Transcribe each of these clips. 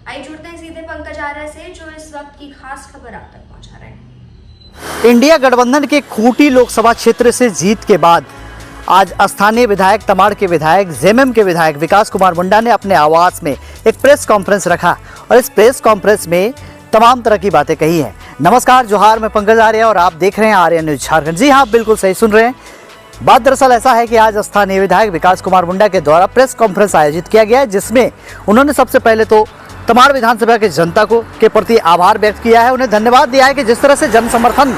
आइए जुड़ते हैं सीधे पंकज आर्य से, जो इस वक्त की खास खबर आप तक पहुंचा रहे हैं। इंडिया गठबंधन के खूंटी लोकसभा क्षेत्र से जीत के बाद आज स्थानीय विधायक तमाड़ के विधायक जेएमएम के विधायक विकास कुमार मुंडा ने अपने आवास में एक प्रेस कॉन्फ्रेंस रखा और इस प्रेस कॉन्फ्रेंस में तमाम तरह की बातें कही हैं। नमस्कार, जोहार, मैं पंकज आर्य और आप देख रहे हैं आर्य न्यूज झारखंड। जी हाँ, आप बिल्कुल सही सुन रहे हैं। बात दरअसल ऐसा है कि आज स्थानीय विधायक विकास कुमार मुंडा के द्वारा प्रेस कॉन्फ्रेंस आयोजित किया गया है, जिसमें उन्होंने सबसे पहले तो तमाड़ विधानसभा की जनता को के प्रति आभार व्यक्त किया है, उन्हें धन्यवाद दिया है कि जिस तरह से जन समर्थन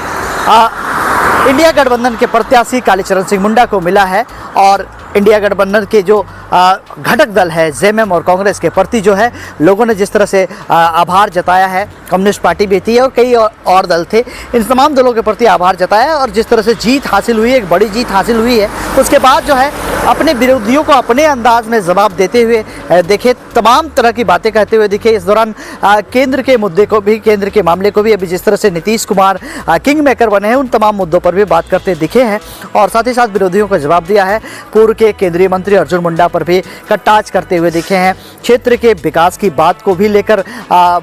इंडिया गठबंधन के प्रत्याशी कालीचरण सिंह मुंडा को मिला है और इंडिया गठबंधन के जो घटक दल है जेएमएम और कांग्रेस के प्रति जो है लोगों ने जिस तरह से आभार जताया है, कम्युनिस्ट पार्टी भी थी और कई और दल थे, इन तमाम दलों के प्रति आभार जताया और जिस तरह से जीत हासिल हुई है, एक बड़ी जीत हासिल हुई है, उसके बाद जो है अपने विरोधियों को अपने अंदाज में जवाब देते हुए देखे, तमाम तरह की बातें कहते हुए दिखे। इस दौरान केंद्र के मुद्दे को भी, केंद्र के मामले को भी, अभी जिस तरह से नीतीश कुमार किंग मेकर बने हैं, उन तमाम मुद्दों पर भी बात करते दिखे हैं और साथ ही साथ विरोधियों को जवाब दिया है। पूर्व के केंद्रीय मंत्री अर्जुन मुंडा पर भी कटाच करते हुए दिखे हैं, क्षेत्र के विकास की बात को भी लेकर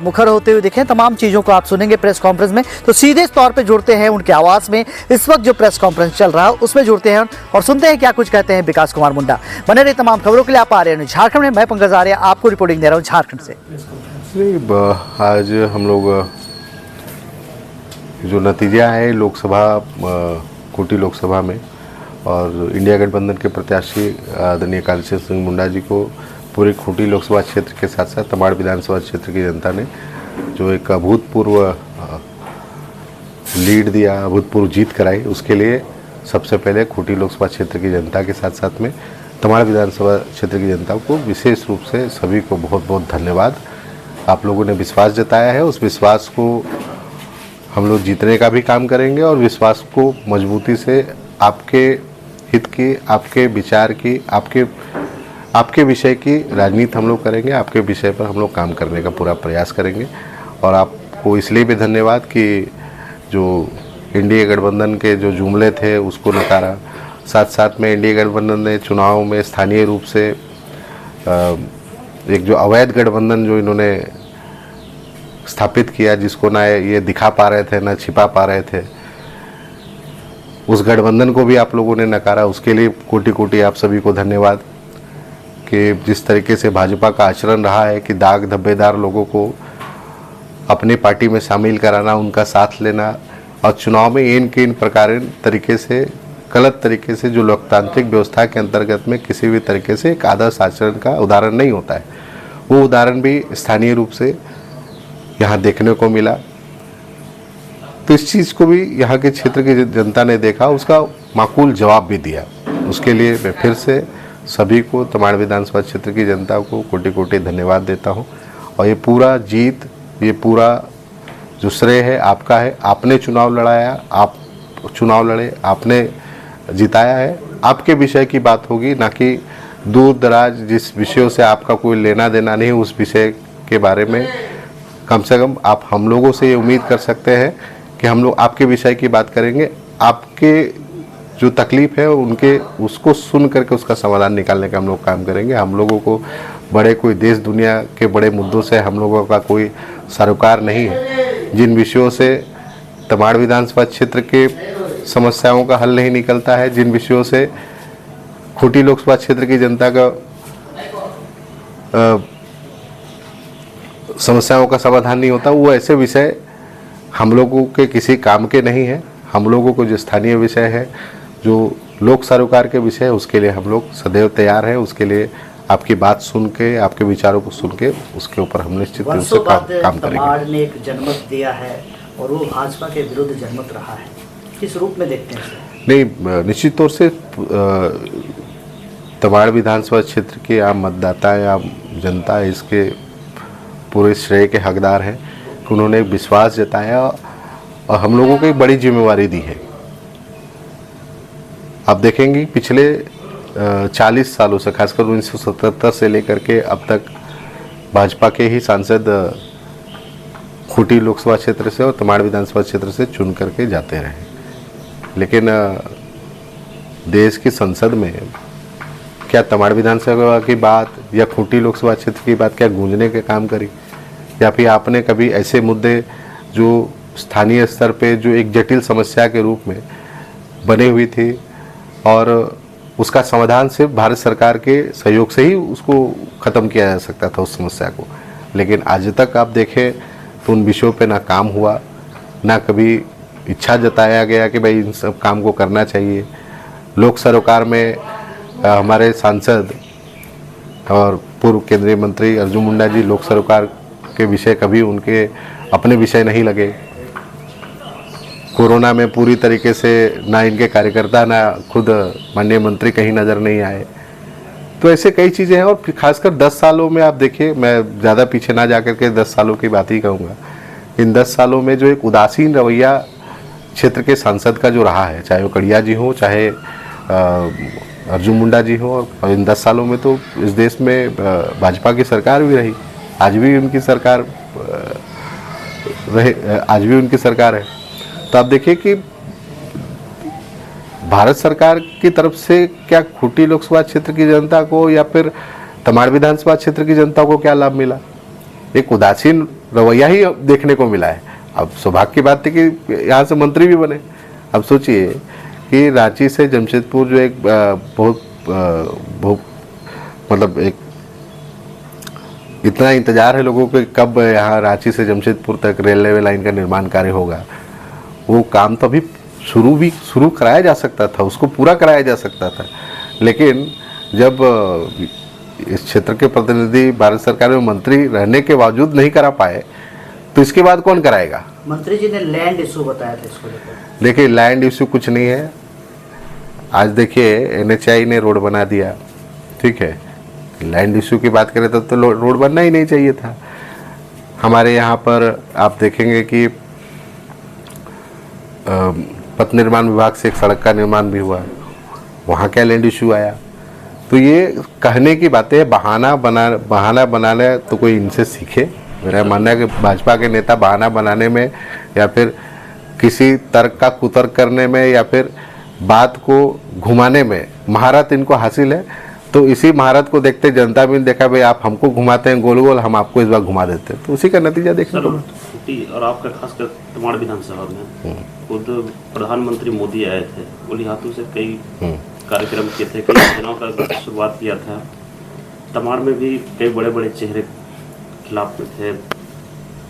मुखर होते हुए दिखे। तमाम चीज़ों को आप सुनेंगे प्रेस कॉन्फ्रेंस में, तो सीधे तौर पर जुड़ते हैं उनके आवास में। इस वक्त जो प्रेस कॉन्फ्रेंस चल रहा है उसमें जुड़ते हैं और सुनते हैं क्या कुछ कहते हैं विकास कुमार मुंडा। बने रही तमाम खबरों के लिए आप आ रहे हैं झारखंड में। मैं पंकज आर्य आपको रिपोर्टिंग दे रहा हूँ झारखंड से। आज हम लोग जो नतीजा है लोकसभा खूंटी लोकसभा में और इंडिया गठबंधन के प्रत्याशी आदरणीय कालीचरण सिंह मुंडा जी को पूरे खूंटी लोकसभा क्षेत्र के साथ साथ तमाड़ विधानसभा क्षेत्र की जनता ने जो एक अभूतपूर्व लीड दिया, अभूतपूर्व जीत कराई, उसके लिए सबसे पहले खूंटी लोकसभा क्षेत्र की जनता के साथ साथ में तमाड़ विधानसभा क्षेत्र की जनता को विशेष रूप से सभी को बहुत बहुत धन्यवाद। आप लोगों ने विश्वास जताया है, उस विश्वास को हम लोग जीतने का भी काम करेंगे और विश्वास को मजबूती से आपके हित की, आपके विचार की, आपके विषय की राजनीति हम लोग करेंगे, आपके विषय पर हम लोग काम करने का पूरा प्रयास करेंगे। और आपको इसलिए भी धन्यवाद कि जो इंडिया गठबंधन के जो जुमले थे उसको नकारा, साथ साथ में इंडिया गठबंधन ने चुनाव में स्थानीय रूप से एक जो अवैध गठबंधन जो इन्होंने स्थापित किया, जिसको ना ये दिखा पा रहे थे ना छिपा पा रहे थे, उस गठबंधन को भी आप लोगों ने नकारा। उसके लिए कोटि कोटि आप सभी को धन्यवाद कि जिस तरीके से भाजपा का आचरण रहा है कि दाग धब्बेदार लोगों को अपनी पार्टी में शामिल कराना, उनका साथ लेना और चुनाव में इन प्रकार तरीके से, गलत तरीके से, जो लोकतांत्रिक व्यवस्था के अंतर्गत में किसी भी तरीके से एक आदर्श आचरण का उदाहरण नहीं होता है, वो उदाहरण भी स्थानीय रूप से यहाँ देखने को मिला। तो इस चीज़ को भी यहाँ के क्षेत्र की जनता ने देखा, उसका माकूल जवाब भी दिया। उसके लिए मैं फिर से सभी को, तमाड़ विधानसभा क्षेत्र की जनता को कोटि कोटि धन्यवाद देता हूँ। और ये पूरा जीत, ये पूरा जो श्रेय है आपका है। आपने चुनाव लड़ाया, आप चुनाव लड़े, आपने जिताया है। आपके विषय की बात होगी, ना कि दूर दराज जिस विषयों से आपका कोई लेना देना नहीं, उस विषय के बारे में कम से कम आप हम लोगों से ये उम्मीद कर सकते हैं कि हम लोग आपके विषय की बात करेंगे। आपके जो तकलीफ़ है उनके उसको सुन करके उसका समाधान निकालने का हम लोग काम करेंगे। हम लोगों को बड़े कोई देश दुनिया के बड़े मुद्दों से हम लोगों का कोई सरोकार नहीं है। जिन विषयों से तमाड़ विधानसभा क्षेत्र के समस्याओं का हल नहीं निकलता है, जिन विषयों से खूंटी लोकसभा क्षेत्र की जनता का समस्याओं का समाधान नहीं होता, वो ऐसे विषय हम लोगों के किसी काम के नहीं है। हम लोगों को जो स्थानीय विषय है, जो लोक सरोकार के विषय है, उसके लिए हम लोग सदैव तैयार हैं। उसके लिए आपकी बात सुन के, आपके विचारों को सुन के उसके ऊपर हम निश्चित रूप से काम करेंगे। तमाड़ ने एक जनमत दिया है और वो भाजपा के विरुद्ध जनमत रहा है, किस रूप में देखते हैं? नहीं, निश्चित तौर से तमाड़ विधानसभा क्षेत्र के आम मतदाता या जनता इसके पूरे श्रेय के हकदार हैं कि उन्होंने एक विश्वास जताया और हम लोगों को एक बड़ी जिम्मेवारी दी है। आप देखेंगे पिछले 40 सालों से, खासकर 1977 से लेकर के अब तक भाजपा के ही सांसद खूंटी लोकसभा क्षेत्र से और तमाड़ विधानसभा क्षेत्र से चुन करके जाते रहे। लेकिन देश की संसद में क्या तमाड़ विधानसभा की बात या खूंटी लोकसभा क्षेत्र की बात क्या गूंजने के काम करी? या फिर आपने कभी ऐसे मुद्दे जो स्थानीय स्तर पे जो एक जटिल समस्या के रूप में बनी हुई थी और उसका समाधान सिर्फ भारत सरकार के सहयोग से ही उसको ख़त्म किया जा सकता था उस समस्या को, लेकिन आज तक आप देखें तो उन विषयों पे ना काम हुआ, ना कभी इच्छा जताया गया कि भाई इन सब काम को करना चाहिए। लोक सरोकार में हमारे सांसद और पूर्व केंद्रीय मंत्री अर्जुन मुंडा जी लोक सरोकार के विषय कभी उनके अपने विषय नहीं लगे। कोरोना में पूरी तरीके से ना इनके कार्यकर्ता ना खुद माननीय मंत्री कहीं नज़र नहीं आए। तो ऐसे कई चीज़ें हैं और खासकर 10 सालों में आप देखिए, मैं ज़्यादा पीछे ना जाकर के 10 सालों की बात ही कहूँगा। इन 10 सालों में जो एक उदासीन रवैया क्षेत्र के सांसद का जो रहा है, चाहे वो कड़िया जी हो चाहे अर्जुन मुंडा जी हो, और इन 10 सालों में तो इस देश में भाजपा की सरकार भी रही, आज भी उनकी सरकार आज भी उनकी सरकार है। तो आप देखिए कि भारत सरकार की तरफ से क्या खूंटी लोकसभा क्षेत्र की जनता को या फिर तमाड़ विधानसभा क्षेत्र की जनता को क्या लाभ मिला? एक उदासीन रवैया ही देखने को मिला है। अब सौभाग्य की बात थी कि यहाँ से मंत्री भी बने। अब सोचिए कि रांची से जमशेदपुर जो एक बहुत मतलब एक इतना इंतजार है लोगों को कब यहाँ रांची से जमशेदपुर तक रेलवे लाइन का निर्माण कार्य होगा। वो काम तो अभी शुरू कराया जा सकता था, उसको पूरा कराया जा सकता था, लेकिन जब इस क्षेत्र के प्रतिनिधि भारत सरकार में मंत्री रहने के बावजूद नहीं करा पाए तो इसके बाद कौन कराएगा? मंत्री जी ने लैंड इशू बताया था इसको लेकर। देखिए लैंड इशू कुछ नहीं है। आज देखिए NHAI ने रोड बना दिया, ठीक है। लैंड इशू की बात करें तो रोड बनना ही नहीं चाहिए था। हमारे यहाँ पर आप देखेंगे कि पथ निर्माण विभाग से एक सड़क का निर्माण भी हुआ, वहाँ क्या लैंड इशू आया? तो ये कहने की बातें, बहाना बनाने तो कोई इनसे सीखे। मेरा मानना है कि भाजपा के नेता बहाना बनाने में या फिर किसी तर्क का कुतर्क करने में या फिर बात को घुमाने में महारत इनको हासिल है। तो इसी महारत को देखते जनता भी देखा भाई आप हमको घुमाते हैं गोल गोल, हम आपको इस बार घुमा देते हैं, तो उसी का नतीजा देखने को मिला। और आपका खासकर तमाड़ विधानसभा में खुद प्रधानमंत्री मोदी आए थे, उन्हीं हाथों से कई कार्यक्रम किए थे, कई योजनाओं का शुरुआत किया था। तमाड़ में भी कई बड़े बड़े चेहरे खिलाफ में थे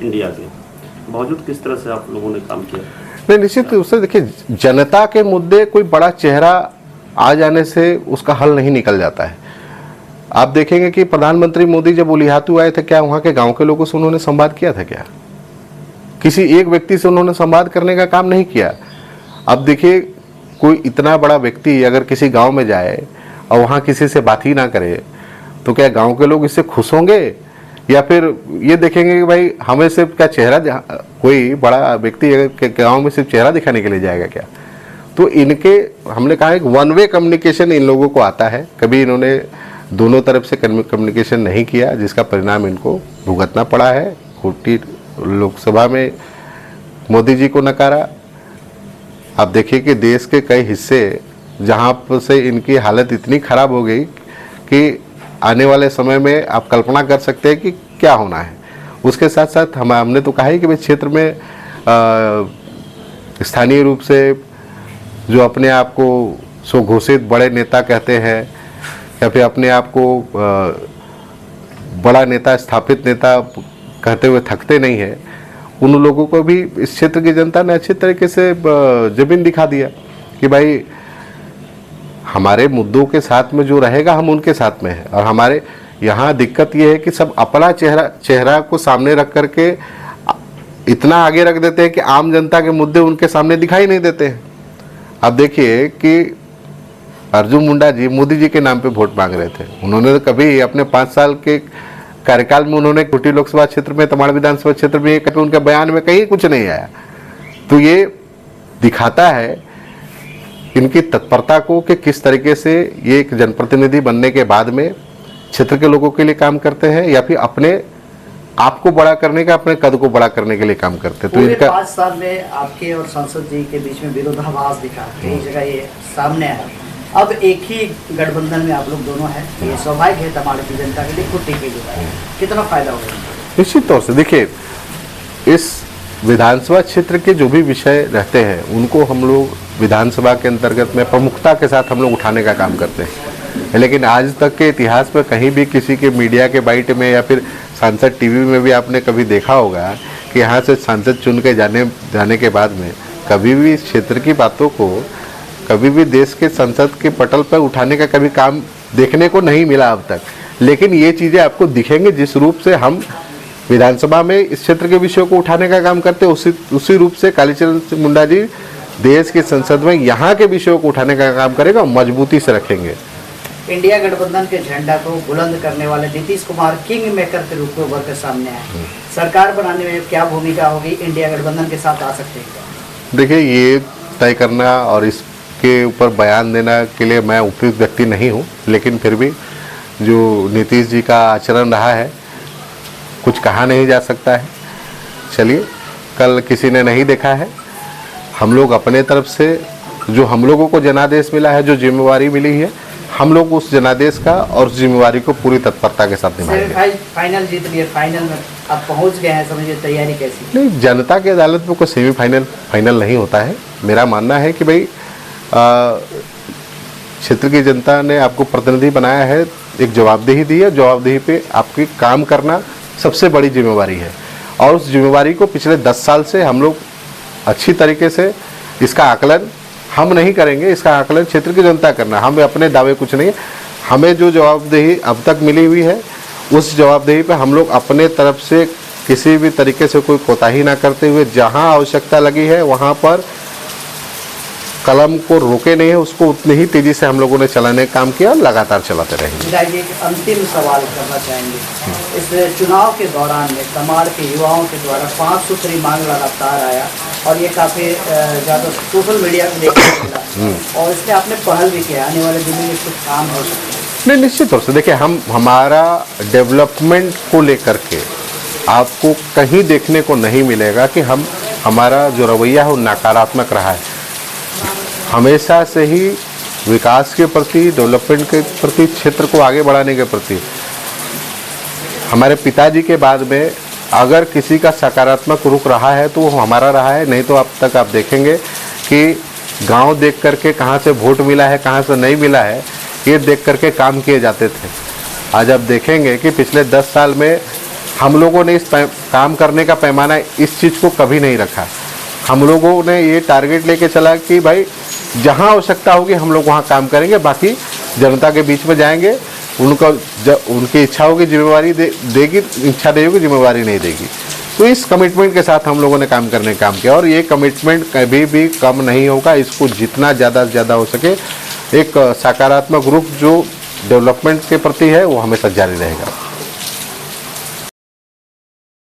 इंडिया के, बावजूद किस तरह से आप लोगों ने काम किया? नहीं, निश्चित रूप से देखिए जनता के मुद्दे कोई बड़ा चेहरा आ जाने से उसका हल नहीं निकल जाता है। आप देखेंगे कि प्रधानमंत्री मोदी जब उलिहातू आए थे, क्या वहाँ के गांव के लोगों से उन्होंने संवाद किया था? क्या किसी एक व्यक्ति से उन्होंने संवाद करने का काम नहीं किया? अब देखिए कोई इतना बड़ा व्यक्ति अगर किसी गांव में जाए और वहाँ किसी से बात ही ना करे तो क्या गांव के लोग इससे खुश होंगे या फिर ये देखेंगे कि भाई हमें सिर्फ क्या चेहरा, कोई बड़ा व्यक्ति अगर गाँव में सिर्फ चेहरा दिखाने के लिए जाएगा क्या? तो इनके हमने कहा एक वन वे कम्युनिकेशन इन लोगों को आता है, कभी इन्होंने दोनों तरफ से कम्युनिकेशन नहीं किया, जिसका परिणाम इनको भुगतना पड़ा है। खूंटी लोकसभा में मोदी जी को नकारा। आप देखिए कि देश के कई हिस्से जहाँ से इनकी हालत इतनी खराब हो गई कि आने वाले समय में आप कल्पना कर सकते हैं कि क्या होना है। उसके साथ साथ हमने तो कहा ही कि भाई क्षेत्र में स्थानीय रूप से जो अपने आप को स्वघोषित बड़े नेता कहते हैं या फिर अपने आप को बड़ा नेता, स्थापित नेता कहते हुए थकते नहीं है, उन लोगों को भी इस क्षेत्र की जनता ने अच्छे तरीके से जमीन दिखा दिया कि भाई हमारे मुद्दों के साथ में जो रहेगा हम उनके साथ में हैं। और हमारे यहाँ दिक्कत ये है कि सब अपना चेहरा को सामने रख करके इतना आगे रख देते हैं कि आम जनता के मुद्दे उनके सामने दिखाई नहीं देते हैं। अब देखिए कि अर्जुन मुंडा जी मोदी जी के नाम पे वोट मांग रहे थे, उन्होंने कभी अपने 5 साल के कार्यकाल में उन्होंने खूंटी लोकसभा क्षेत्र में, तमाड़ विधानसभा क्षेत्र में कभी उनके बयान में कहीं कुछ नहीं आया। तो ये दिखाता है इनकी तत्परता को कि किस तरीके से ये एक जनप्रतिनिधि बनने के बाद में क्षेत्र के लोगों के लिए काम करते हैं या फिर अपने आपको बड़ा करने का, अपने कद को बड़ा करने के लिए काम करते हैं। तो इनका 5 साल में आपके और सांसद जी के बीच में विरोधाभास दिखा, कई जगह ये सामने आया। अब एक ही गठबंधन में आप लोग दोनों हैं, ये सौभाग्य है तमाड़ की जनता के लिए, खूंटी के लिए। कितना फायदा होगा? निश्चित तौर से देखिए, इस विधानसभा क्षेत्र के जो भी विषय रहते हैं उनको हम लोग विधानसभा के अंतर्गत में प्रमुखता के साथ हम लोग उठाने का काम करते हैं। लेकिन आज तक के इतिहास में कहीं भी किसी के मीडिया के बाइट में या फिर सांसद टीवी में भी आपने कभी देखा होगा कि यहाँ से सांसद चुन के जाने के बाद में कभी भी इस क्षेत्र की बातों को कभी भी देश के संसद के पटल पर उठाने का कभी काम देखने को नहीं मिला अब तक। लेकिन ये चीज़ें आपको दिखेंगे जिस रूप से हम विधानसभा में इस क्षेत्र के विषयों को उठाने का काम करते हैं, उसी रूप से कालीचरण मुंडा जी देश की संसद में यहाँ के विषयों को उठाने का काम करेगा, मजबूती से रखेंगे। इंडिया गठबंधन के झंडा को बुलंद करने वाले नीतीश कुमार किंग मेकर के रूप में उभर कर सामने आए। सरकार बनाने में क्या भूमिका होगी, इंडिया गठबंधन के साथ आ सकते हैं? देखिए, ये तय करना और इसके ऊपर बयान देना के लिए मैं उपयुक्त व्यक्ति नहीं हूँ, लेकिन फिर भी जो नीतीश जी का आचरण रहा है कुछ कहा नहीं जा सकता है। चलिए, कल किसी ने नहीं देखा है, हम लोग अपने तरफ से जो हम लोगों को जनादेश मिला है, जो जिम्मेवारी मिली है, हम लोग उस जनादेश का और उस जिम्मेवारी को पूरी तत्परता के साथ निभाएंगे। फाइनल जीत लिए, फाइनल में आप पहुंच गए हैं, समझिए तैयारी कैसी? नहीं, जनता की अदालत में कोई सेमीफाइनल फाइनल नहीं होता है। मेरा मानना है कि भाई क्षेत्र की जनता ने आपको प्रतिनिधि बनाया है, एक जवाबदेही दी है, जवाबदेही पे आपकी काम करना सबसे बड़ी जिम्मेवारी है। और उस जिम्मेवारी को पिछले 10 साल से हम लोग अच्छी तरीके से इसका आकलन हम नहीं करेंगे, इसका आकलन क्षेत्र की जनता करना। हम अपने दावे कुछ नहीं, हमें जो जवाबदेही अब तक मिली हुई है उस जवाबदेही पे हम लोग अपने तरफ से किसी भी तरीके से कोई कोताही ना करते हुए जहां आवश्यकता लगी है वहां पर कलम को रोके नहीं है, उसको उतनी ही तेजी से हम लोगों ने चलाने का काम किया, लगातार चलाते रहेंगे। एक अंतिम सवाल करना चाहेंगे, इस चुनाव के दौरान में तमाड़ के युवाओं के द्वारा 5 सूत्री मांग लगातार आया और ये काफ़ी ज़्यादा सोशल मीडिया में देखने को मिला और इसमें आपने पहल भी किया, आने वाले दिनों में कुछ काम हो सकता है? नहीं, निश्चित तौर से देखिए, हम हमारा डेवलपमेंट को लेकर के आपको कहीं देखने को नहीं मिलेगा कि हमारा जो रवैया है वो नकारात्मक रहा है। हमेशा से ही विकास के प्रति, डेवलपमेंट के प्रति, क्षेत्र को आगे बढ़ाने के प्रति हमारे पिताजी के बाद में अगर किसी का सकारात्मक रुख रहा है तो वो हमारा रहा है। नहीं तो अब तक आप देखेंगे कि गांव देख करके कहाँ से वोट मिला है, कहाँ से नहीं मिला है, ये देख करके काम किए जाते थे। आज आप देखेंगे कि पिछले 10 साल में हम लोगों ने इस काम करने का पैमाना इस चीज़ को कभी नहीं रखा। हम लोगों ने ये टारगेट लेके चला कि भाई जहाँ आवश्यकता होगी हम लोग वहाँ काम करेंगे, बाकी जनता के बीच में जाएंगे, उनका जब उनकी इच्छा होगी जिम्मेवारी देगी, इच्छा नहीं होगी जिम्मेवारी नहीं देगी। तो इस कमिटमेंट के साथ हम लोगों ने काम करने का काम किया और ये कमिटमेंट कभी भी कम नहीं होगा। इसको जितना ज़्यादा से ज़्यादा हो सके एक सकारात्मक रूप जो डेवलपमेंट के प्रति है वो हमेशा जारी रहेगा।